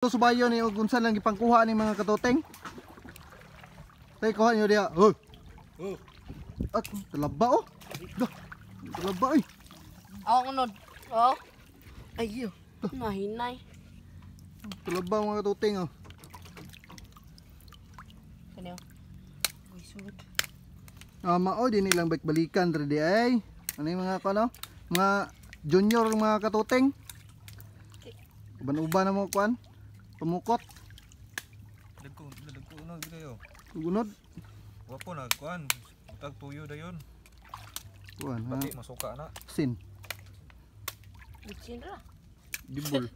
Subayo ni og unsa lang gipangkuha ni mga katoteng. Tay kuha niyo diha. Oh. Oh. At talaba oh. Dah. Talaba eh. Ako unod. Oh. Ayo. Mahinay. Talaba mga katoteng oh. Kaniyo. Uy, sud. Mao din nilang balik-balikan dre di ay. Ano yung mga kuno? Mga junior mga katoteng. Uban-uban na mo kuan. Pamukot. Dagko unod kayo. Ugunod. Wapo na kuan. Tag tuyo dayon. Kuan ha. Pati masuka na. Sin. Litsin ra. Dibol.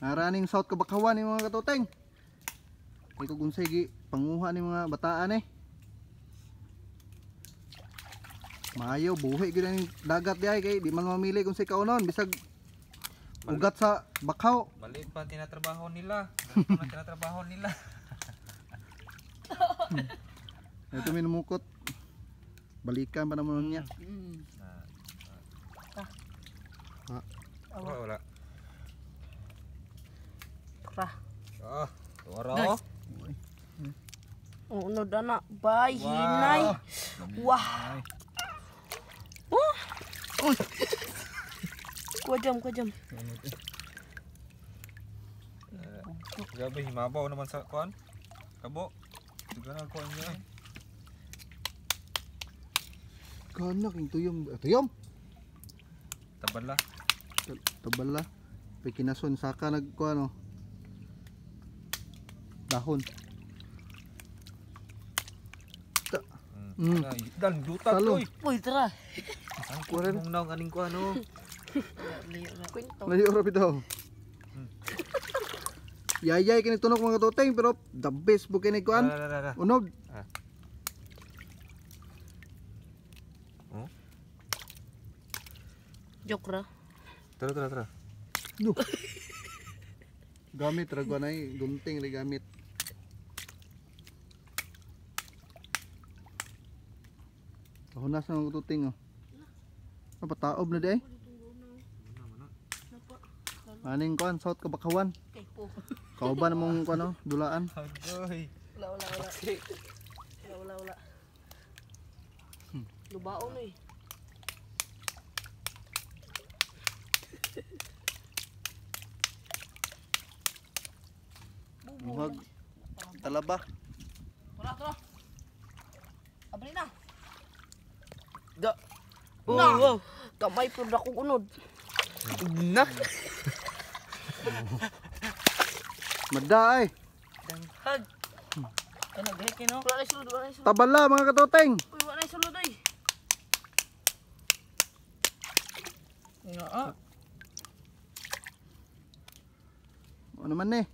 Naraning South Kabakawan ni mga katoteng. Kay kung unsay gi panguha ni mga bataan eh. Maayo buhi gyud ang dagat diay kay di man mamili kung say kaunon bisag ugat sa bakaw. Maliit pa tinatrabaho nila. Ganito na tinatrabaho nila. Ito minumukot. Balikan pa naman niya. Wala. Ra. Ah, wala. Nice. Unod ana. Bay, hinay. Wah. Oh. Uy. Kuwajam. Grabe himabaw naman sa kuan. Kabo. Dugan na kuan niya. Kana king tuyom. Tuyom. Tabala. Tabala. Pay kinason saka nagkuan oh. Dahon. Dan dutat Talo. oy. Uy, tara. Ang kuan mong naong aning kuan oh. Kwento. Layo ra bitaw. Yayay kini tunok mga katoteng pero the best bu kini kuan. Unod. Oh. Joke ra. Tara. No. Gamit ra kuan ay gunting ri gamit. Tahunas na mga tuting oh. Napataob na di ay. Aning kuan South Kabakawan. Kay po. Kauban mong kuan oh, dulaan. Agoy. Wala. Wala. Lubaon eh. Muhag talaba. Tara. Abri na. Da. Wow. Kamay po na kong unod. Nak. Maday. Hag. Kana gahit kino. Wala na sulod. Tabala mga katoteng. Uy, wala na sulod ay. Nga ah. Ano naman eh.